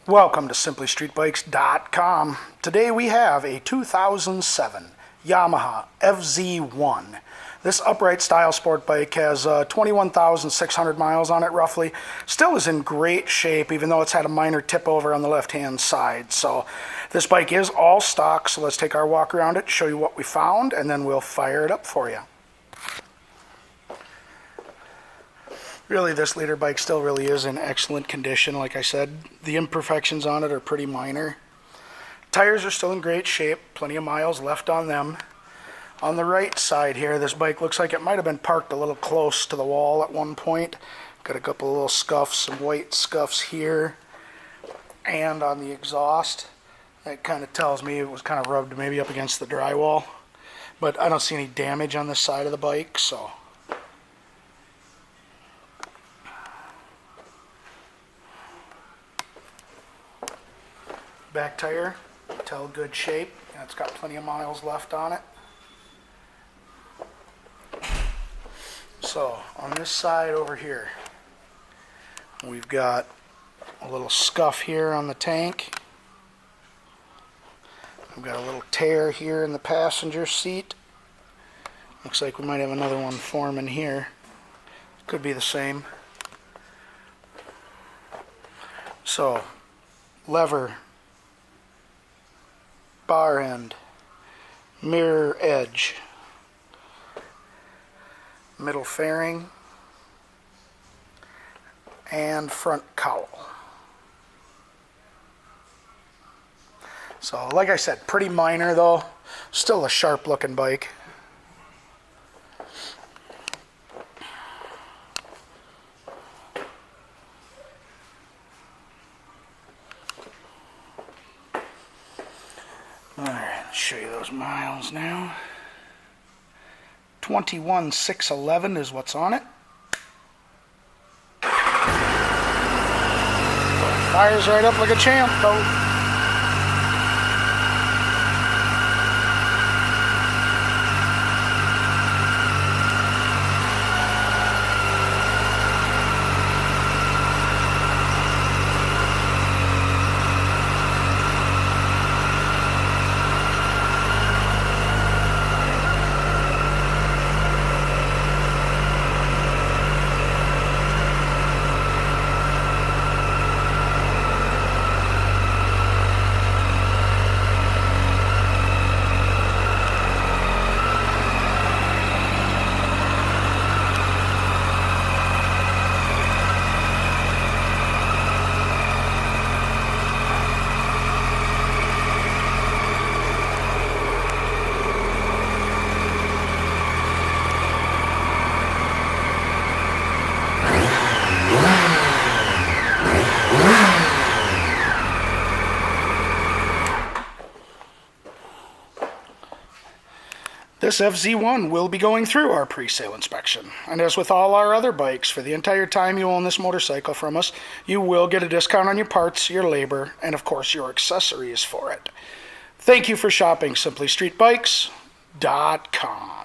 Welcome to SimplyStreetBikes.com. Today we have a 2007 Yamaha FZ1. This upright style sport bike has 21,600 miles on it roughly. Still is in great shape even though it's had a minor tip over on the left hand side. So this bike is all stock, so let's take our walk around it, show you what we found, and then we'll fire it up for you. Really, this leader bike still really is in excellent condition. Like I said, the imperfections on it are pretty minor. Tires are still in great shape, plenty of miles left on them. On the right side here, this bike looks like it might have been parked a little close to the wall at one point. Got a couple of little scuffs, some white scuffs here. And on the exhaust, that kind of tells me it was kind of rubbed maybe up against the drywall. But I don't see any damage on this side of the bike, so. Back tire, still good shape. It's got plenty of miles left on it. So on this side over here, we've got a little scuff here on the tank. We've got a little tear here in the passenger seat. Looks like we might have another one forming here. Could be the same. So, lever, bar end, mirror edge, middle fairing, and front cowl. So like I said, pretty minor though, still a sharp looking bike. Alright, let's show you those miles now. 21,611 is what's on it. Fires right up like a champ though. This FZ1 will be going through our pre-sale inspection, and as with all our other bikes, for the entire time you own this motorcycle from us, you will get a discount on your parts, your labor, and of course your accessories for it. Thank you for shopping SimplyStreetBikes.com.